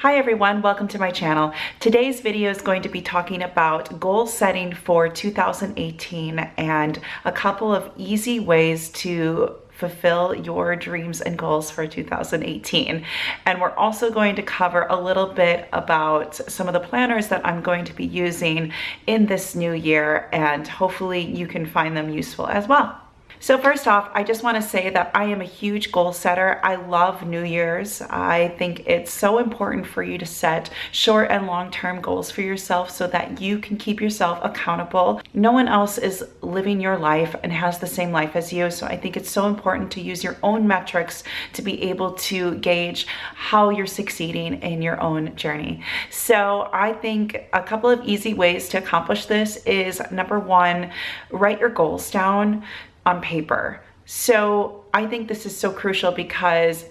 Hi everyone, welcome to my channel. Today's video is going to be talking about goal setting for 2018 and a couple of easy ways to fulfill your dreams and goals for 2018. And we're also going to cover a little bit about some of the planners that I'm going to be using in this new year, and hopefully you can find them useful as well. So first off, I just want to say that I am a huge goal setter. I love New Year's. I think it's so important for you to set short and long-term goals for yourself so that you can keep yourself accountable. No one else is living your life and has the same life as you. So I think it's so important to use your own metrics to be able to gauge how you're succeeding in your own journey. So I think a couple of easy ways to accomplish this is, number one, write your goals down on paper. So I think this is so crucial because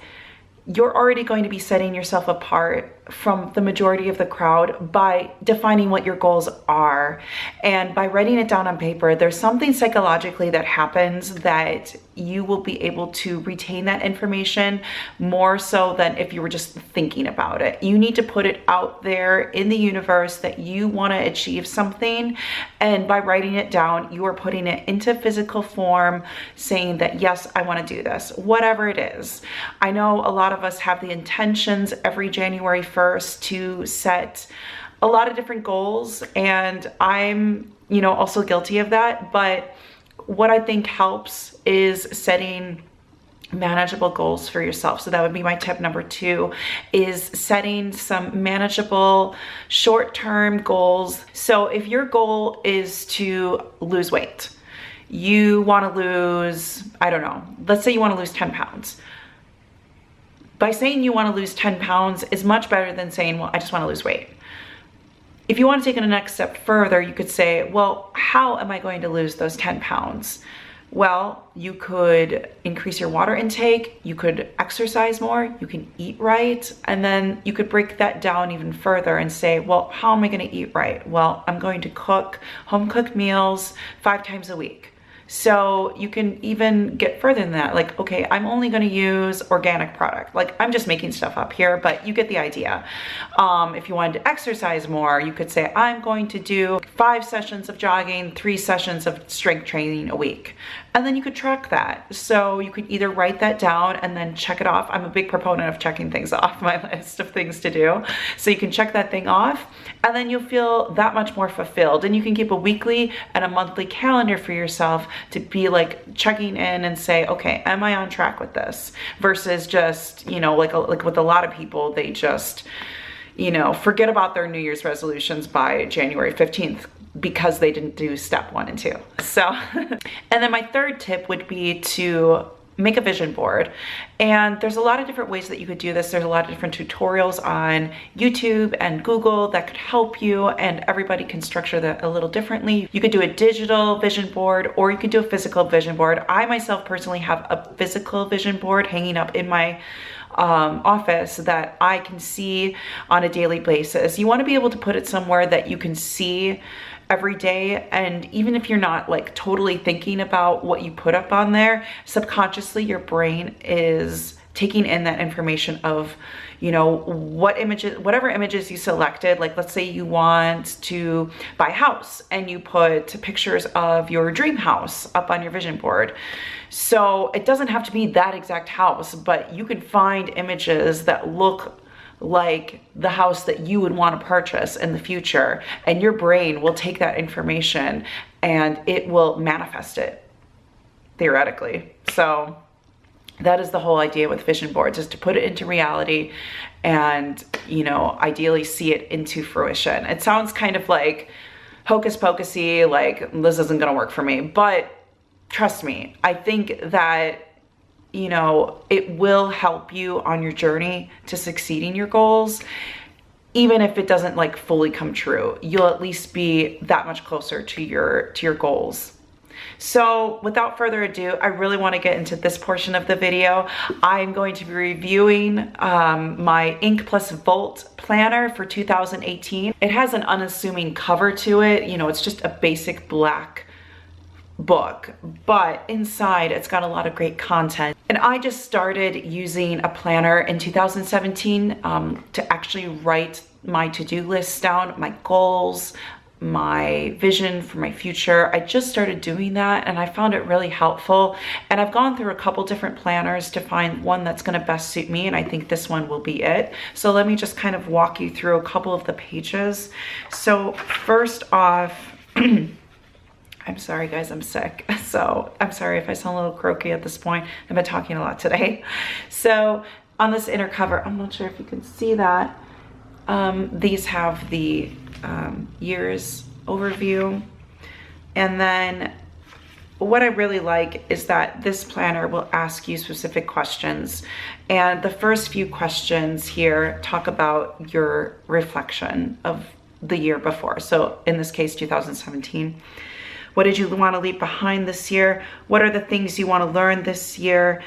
you're already going to be setting yourself apart from the majority of the crowd by defining what your goals are. And by writing it down on paper, there's something psychologically that happens that you will be able to retain that information more so than if you were just thinking about it. You need to put it out there in the universe that you want to achieve something. And by writing it down, you are putting it into physical form, saying that, yes, I want to do this, whatever it is. I know a lot of us have the intentions every January 1st to set a lot of different goals, and I'm also guilty of that. But what I think helps is setting manageable goals for yourself. So that would be my tip number two, is setting some manageable short-term goals. So if your goal is to lose weight, you want to lose, I don't know, let's say you want to lose 10 pounds. By saying you want to lose 10 pounds is much better than saying, well, I just want to lose weight. If you want to take it a next step further, you could say, well, how am I going to lose those 10 pounds? Well, you could increase your water intake, you could exercise more, you can eat right, and then you could break that down even further and say, well, how am I going to eat right? Well, I'm going to cook home-cooked meals 5 times a week. So you can even get further than that. Like, okay, I'm only going to use organic product. Like, I'm just making stuff up here, but you get the idea. If you wanted to exercise more, you could say, I'm going to do 5 sessions of jogging, 3 sessions of strength training a week. And then you could track that. So you could either write that down and then check it off. I'm a big proponent of checking things off my list of things to do. So you can check that thing off, and then you'll feel that much more fulfilled. And you can keep a weekly and a monthly calendar for yourself to be like checking in and say, okay, am I on track with this? Versus just, like with a lot of people, they just, forget about their New Year's resolutions by January 15th because they didn't do step 1 and 2. So, and then my third tip would be to make a vision board. And there's a lot of different ways that you could do this. There's a lot of different tutorials on YouTube and Google that could help you, and everybody can structure that a little differently. You could do a digital vision board, or you could do a physical vision board. I myself personally have a physical vision board hanging up in my office that I can see on a daily basis. You want to be able to put it somewhere that you can see every day, and even if you're not like totally thinking about what you put up on there, subconsciously your brain is taking in that information of whatever images you selected. Like, let's say you want to buy a house and you put pictures of your dream house up on your vision board. So it doesn't have to be that exact house, but you can find images that look like the house that you would want to purchase in the future, and your brain will take that information and it will manifest it theoretically. So that is the whole idea with vision boards, is to put it into reality and ideally see it into fruition. It sounds kind of like hocus pocusy, like this isn't going to work for me, but trust me, I think that it will help you on your journey to succeeding your goals. Even if it doesn't like fully come true, you'll at least be that much closer to your goals. So without further ado, I really want to get into this portion of the video. I'm going to be reviewing my Ink Plus Volt planner for 2018. It has an unassuming cover to it. It's just a basic black book, but inside it's got a lot of great content. And I just started using a planner in 2017 to actually write my to-do lists down, my goals, my vision for my future. I just started doing that and I found it really helpful. And I've gone through a couple different planners to find one that's going to best suit me. And I think this one will be it. So let me just kind of walk you through a couple of the pages. So first off, I'm sorry guys, I'm sick. So I'm sorry if I sound a little croaky at this point. I've been talking a lot today. So on this inner cover, I'm not sure if you can see that. These have the years overview. And then what I really like is that this planner will ask you specific questions. And the first few questions here talk about your reflection of the year before. So in this case, 2017. What did you want to leave behind this year? What are the things you want to learn this year?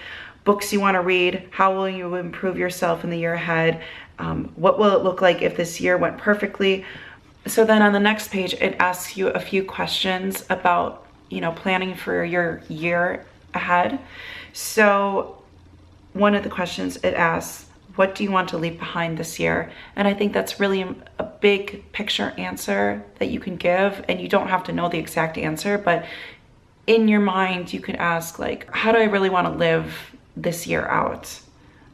Books you want to read? How will you improve yourself in the year ahead? What will it look like if this year went perfectly? So then on the next page, it asks you a few questions about, you know, planning for your year ahead. So one of the questions it asks, what do you want to leave behind this year? And I think that's really a big picture answer that you can give, and you don't have to know the exact answer, but in your mind, you could ask like, how do I really want to live this year out?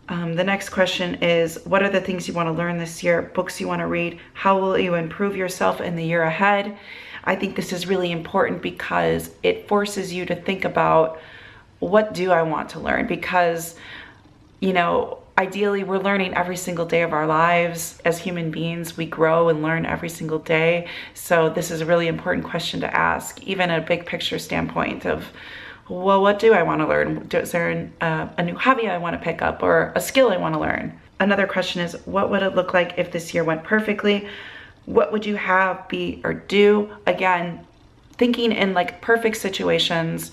The next question is, what are the things you want to learn this year? Books you want to read? How will you improve yourself in the year ahead? I think this is really important because it forces you to think about, what do I want to learn? Because, you know, ideally, we're learning every single day of our lives. As human beings, we grow and learn every single day. So this is a really important question to ask, even a big picture standpoint of, well, what do I want to learn? Is there a new hobby I want to pick up or a skill I want to learn? Another question is, what would it look like if this year went perfectly? What would you have, be, or do? Again, thinking in like perfect situations.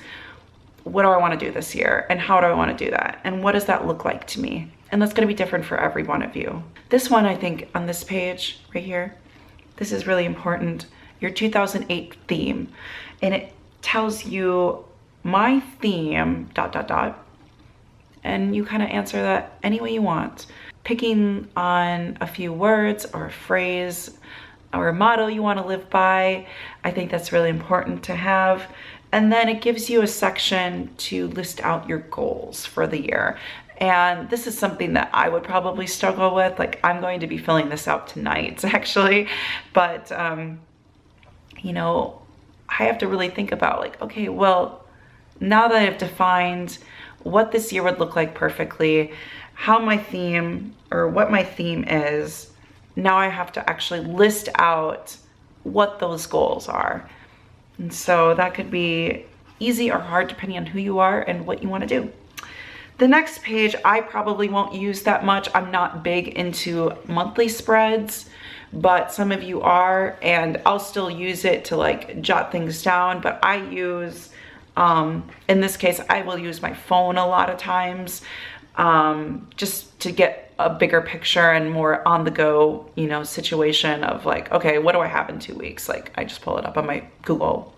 What do I want to do this year? And how do I want to do that? And what does that look like to me? And that's going to be different for every one of you. This one, I think on this page right here, this is really important. Your 2008 theme. And it tells you my theme, ... And you kind of answer that any way you want. Picking on a few words or a phrase or a motto you want to live by. I think that's really important to have. And then it gives you a section to list out your goals for the year. And this is something that I would probably struggle with. Like, I'm going to be filling this out tonight, actually. But, you know, I have to really think about like, okay, well, now that I've defined what this year would look like perfectly, how my theme or what my theme is, now I have to actually list out what those goals are. And so that could be easy or hard depending on who you are and what you want to do. The next page, I probably won't use that much. I'm not big into monthly spreads, but some of you are, and I'll still use it to like jot things down. But I use, in this case, I will use my phone a lot of times, just to get a bigger picture and more on the go, you know, situation of like, okay, what do I have in 2 weeks? Like, I just pull it up on my Google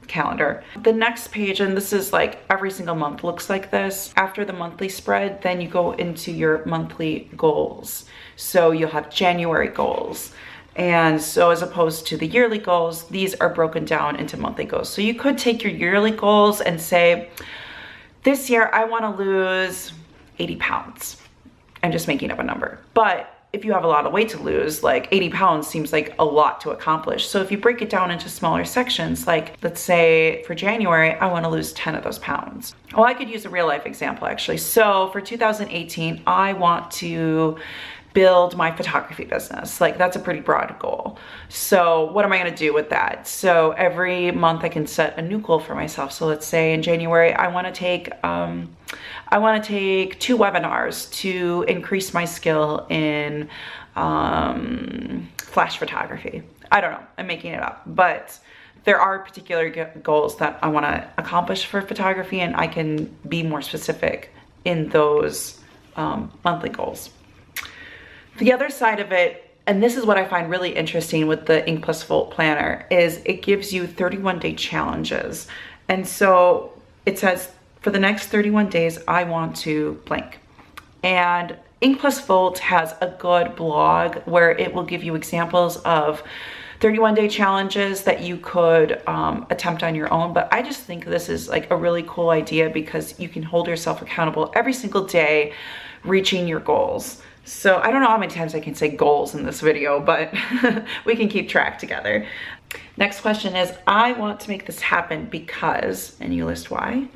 calendar. The next page, and this is like every single month looks like this. After the monthly spread, then you go into your monthly goals. So you'll have January goals. And so as opposed to the yearly goals, these are broken down into monthly goals. So you could take your yearly goals and say, this year I want to lose 80 pounds. I'm just making up a number. But if you have a lot of weight to lose, like 80 pounds seems like a lot to accomplish. So if you break it down into smaller sections, like let's say for January, I want to lose 10 of those pounds. Well, I could use a real life example actually. So for 2018, I want to build my photography business. Like, that's a pretty broad goal. So what am I going to do with that? So every month I can set a new goal for myself. So let's say in January, I want to take 2 webinars to increase my skill in flash photography. I don't know, I'm making it up, but there are particular goals that I want to accomplish for photography, and I can be more specific in those monthly goals. The other side of it, and this is what I find really interesting with the Ink Plus Volt planner, is it gives you 31-day challenges. And so it says for the next 31 days, I want to blank. And Ink Plus Volt has a good blog where it will give you examples of 31-day challenges that you could attempt on your own. But I just think this is like a really cool idea because you can hold yourself accountable every single day, reaching your goals. So I don't know how many times I can say goals in this video, but we can keep track together. Next question is, I want to make this happen because, and you list why.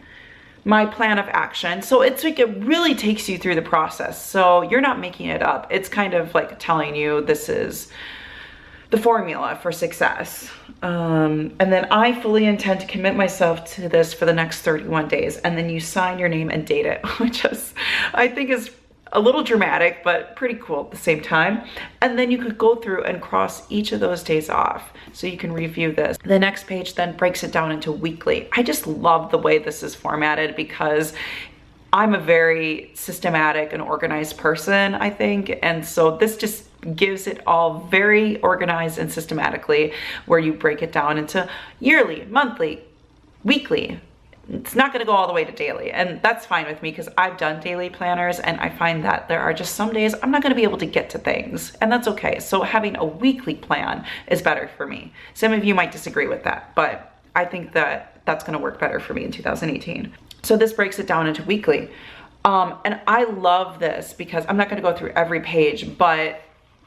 My plan of action. So it's like, it really takes you through the process. So you're not making it up. It's kind of like telling you this is the formula for success. And then I fully intend to commit myself to this for the next 31 days. And then you sign your name and date it, which is, I think is a little dramatic, but pretty cool at the same time. And then you could go through and cross each of those days off so you can review this. The next page then breaks it down into weekly. I just love the way this is formatted because I'm a very systematic and organized person, I think. And so this just gives it all very organized and systematically, where you break it down into yearly, monthly, weekly. It's not going to go all the way to daily, and that's fine with me because I've done daily planners and I find that there are just some days I'm not going to be able to get to things, and that's okay. So having a weekly plan is better for me. Some of you might disagree with that, but I think that that's going to work better for me in 2018. So this breaks it down into weekly. And I love this because I'm not going to go through every page, but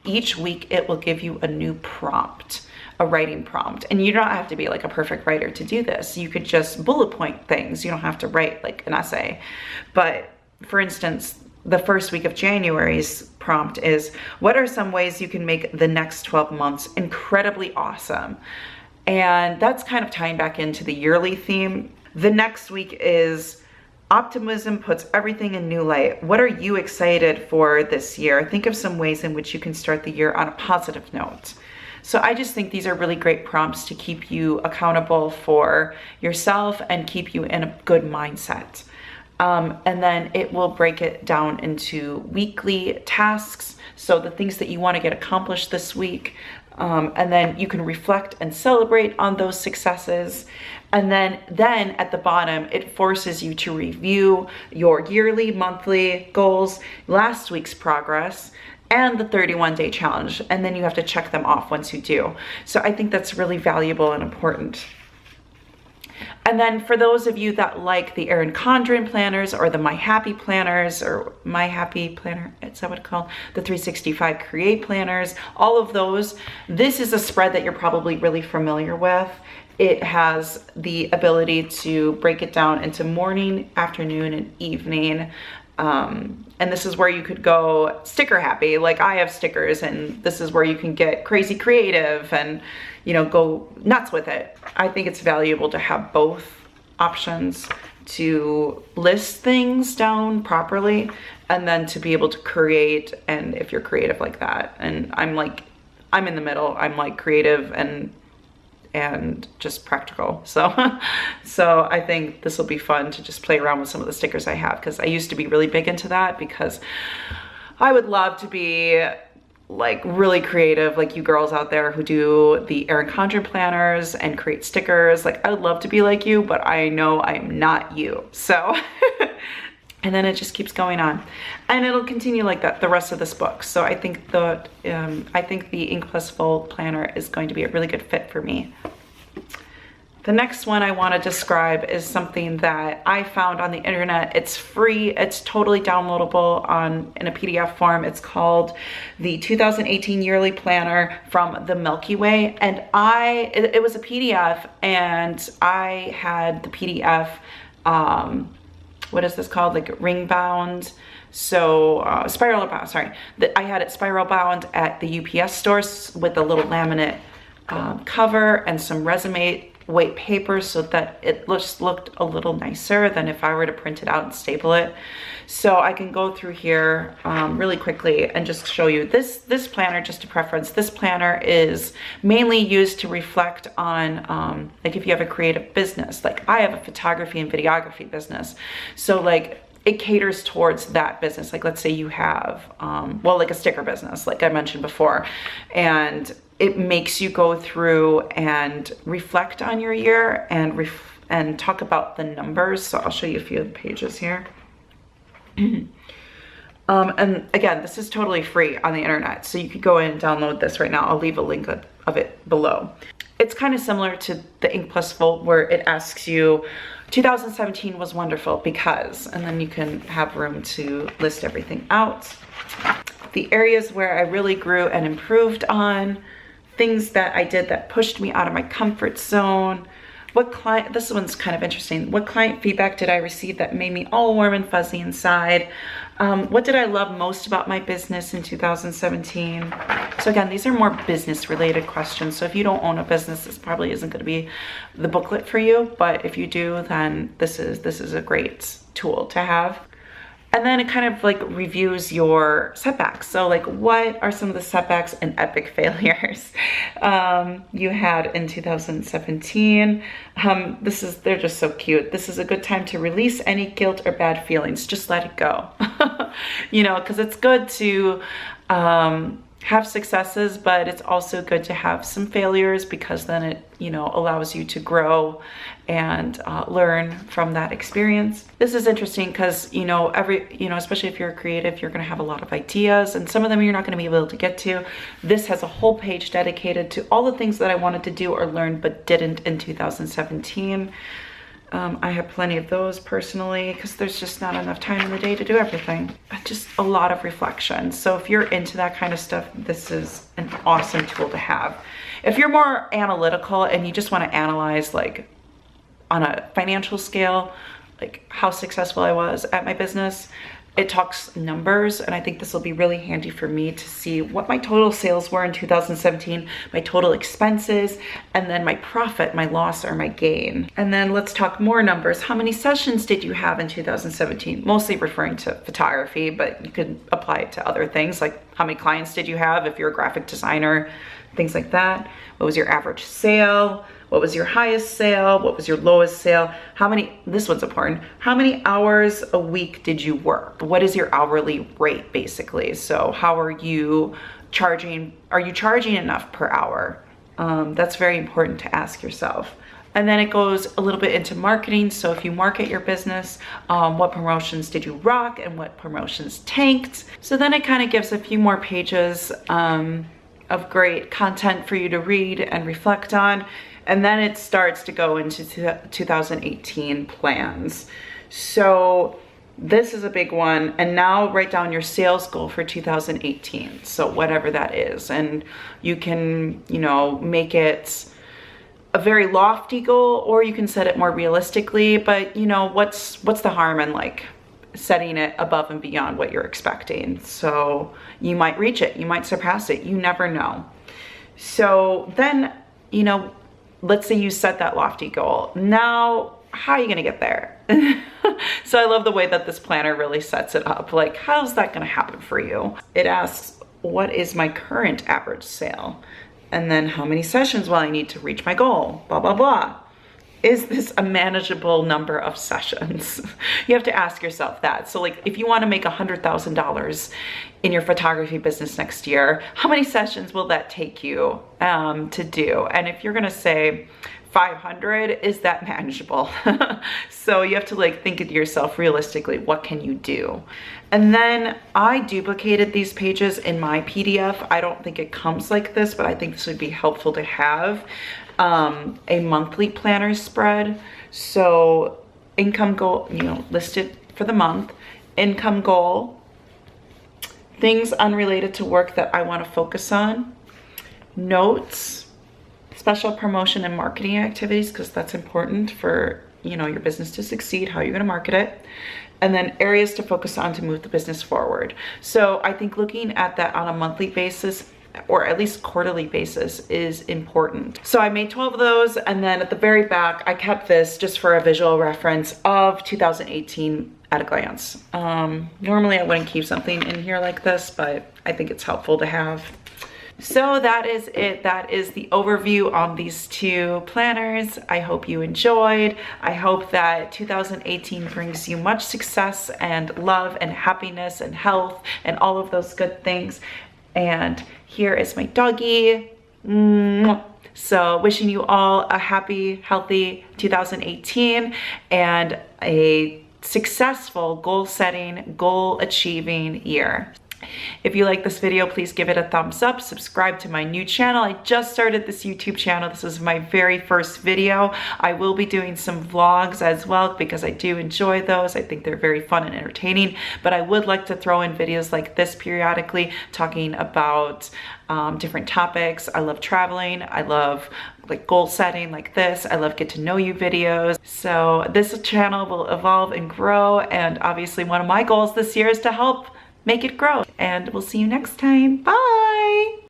each week it will give you a new prompt, a writing prompt. And you don't have to be like a perfect writer to do this. You could just bullet point things. You don't have to write like an essay. But for instance, the first week of January's prompt is, what are some ways you can make the next 12 months incredibly awesome? And that's kind of tying back into the yearly theme. The next week is, optimism puts everything in new light. What are you excited for this year? Think of some ways in which you can start the year on a positive note. So I just think these are really great prompts to keep you accountable for yourself and keep you in a good mindset. And then it will break it down into weekly tasks. So the things that you want to get accomplished this week. And then you can reflect and celebrate on those successes. And then at the bottom, it forces you to review your yearly, monthly goals, last week's progress, and the 31-day challenge. And then you have to check them off once you do. So I think that's really valuable and important. And then for those of you that like the Erin Condren planners or the My Happy planners or My Happy Planner, is that what it's called? The 365 Create planners, all of those. This is a spread that you're probably really familiar with. It has the ability to break it down into morning, afternoon, and evening. And this is where you could go sticker happy, like I have stickers, and this is where you can get crazy creative and, you know, go nuts with it. I think it's valuable to have both options, to list things down properly and then to be able to create. And if you're creative like that, and I'm in the middle, I'm like creative and just practical. So I think this will be fun to just play around with some of the stickers I have, because I used to be really big into that, because I would love to be like really creative, like you girls out there who do the Erin Condren planners and create stickers. Like I would love to be like you, but I know I'm not you. So and then it just keeps going on, and it'll continue like that the rest of this book. So I think the Ink Plus Volt planner is going to be a really good fit for me. The next one I want to describe is something that I found on the internet. It's free. It's totally downloadable in a PDF form. It's called the 2018 Yearly Planner from the Milky Way. And it was a PDF, and I had the PDF, what is this called? Like ring bound. So spiral bound, sorry. I had it spiral bound at the UPS stores with a little laminate cover and some resume weight paper, so that it just looked a little nicer than if I were to print it out and staple it. So I can go through here really quickly and just show you this planner. Just a preference, this planner is mainly used to reflect on like if you have a creative business. Like I have a photography and videography business, so like it caters towards that business. Like let's say you have well, like a sticker business, like I mentioned before, and it makes you go through and reflect on your year and and talk about the numbers. So I'll show you a few of the pages here. And again, this is totally free on the internet, so you could go in and download this right now. I'll leave a link of it below. It's kind of similar to the Ink Plus Volt, where it asks you, 2017 was wonderful because, and then you can have room to list everything out. The areas where I really grew and improved on, things that I did that pushed me out of my comfort zone. What client, this one's kind of interesting. What client feedback did I receive that made me all warm and fuzzy inside? What did I love most about my business in 2017? So again, these are more business related questions. So if you don't own a business, this probably isn't going to be the booklet for you. But if you do, then this is a great tool to have. And then it kind of like reviews your setbacks. So like, what are some of the setbacks and epic failures you had in 2017? They're just so cute. This is a good time to release any guilt or bad feelings. Just let it go. You know, because it's good to have successes, but it's also good to have some failures, because then it, you know, allows you to grow and learn from that experience. This is interesting because, you know, especially if you're a creative, you're going to have a lot of ideas, and some of them you're not going to be able to get to. This has a whole page dedicated to all the things that I wanted to do or learn but didn't in 2017. I have plenty of those personally, because there's just not enough time in the day to do everything. Just a lot of reflection. So if you're into that kind of stuff, this is an awesome tool to have. If you're more analytical and you just want to analyze, like on a financial scale, like how successful I was at my business, it talks numbers, and I think this will be really handy for me to see what my total sales were in 2017, my total expenses, and then my profit, my loss, or my gain. And then let's talk more numbers. How many sessions did you have in 2017? Mostly referring to photography, but you could apply it to other things, like how many clients did you have if you're a graphic designer, things like that. What was your average sale? What was your highest sale? What was your lowest sale? This one's important. How many hours a week did you work? What is your hourly rate, basically? So how are you charging? Are you charging enough per hour? That's very important to ask yourself. And then it goes a little bit into marketing. So if you market your business, what promotions did you rock and what promotions tanked? So then it kind of gives a few more pages of great content for you to read and reflect on. And then it starts to go into 2018 plans. So this is a big one. And now write down your sales goal for 2018. So whatever that is. And you can, you know, make it a very lofty goal, or you can set it more realistically. But you know, what's the harm in like setting it above and beyond what you're expecting? So you might reach it, you might surpass it, you never know. So then, you know, let's say you set that lofty goal. Now, how are you gonna get there? So I love the way that this planner really sets it up. Like, how's that gonna happen for you? It asks, what is my current average sale? And then how many sessions will I need to reach my goal? Blah, blah, blah. Is this a manageable number of sessions? You have to ask yourself that. So like, if you want to make $100,000 in your photography business next year, how many sessions will that take you to do? And if you're going to say 500, is that manageable? So you have to like think to yourself realistically, what can you do? And then I duplicated these pages in my PDF. I don't think it comes like this, but I think this would be helpful to have. A monthly planner spread. So income goal, you know, listed for the month, income goal, things unrelated to work that I want to focus on, notes, special promotion and marketing activities, because that's important for, you know, your business to succeed, how you're going to market it, and then areas to focus on to move the business forward. So I think looking at that on a monthly basis, or at least quarterly basis, is important. So I made 12 of those, and then at the very back, I kept this just for a visual reference of 2018 at a glance. Normally I wouldn't keep something in here like this, but I think it's helpful to have. So that is it. That is the overview on these two planners. I hope you enjoyed. I hope that 2018 brings you much success and love and happiness and health and all of those good things. And here is my doggy. So wishing you all a happy, healthy 2018 and a successful goal setting, goal achieving year. If you like this video, please give it a thumbs up, subscribe to my new channel. I just started this YouTube channel. This is my very first video. I will be doing some vlogs as well because I do enjoy those. I think they're very fun and entertaining, but I would like to throw in videos like this periodically talking about different topics. I love traveling. I love like goal setting like this. I love get to know you videos. So this channel will evolve and grow, and obviously one of my goals this year is to help make it grow. And we'll see you next time. Bye.